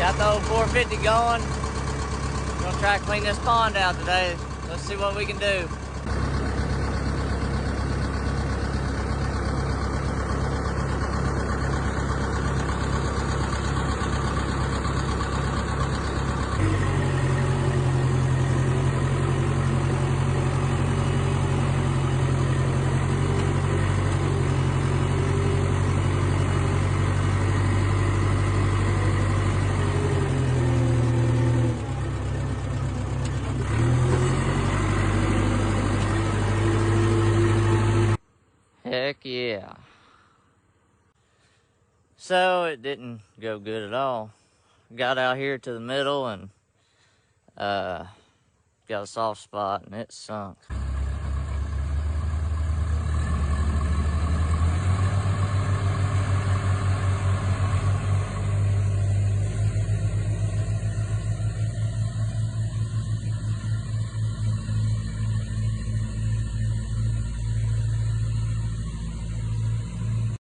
Got the old 450 going. We're gonna try to clean this pond out today. Let's see what we can do. Heck yeah. So it didn't go good at all. Got out here to the middle and got a soft spot and it sunk.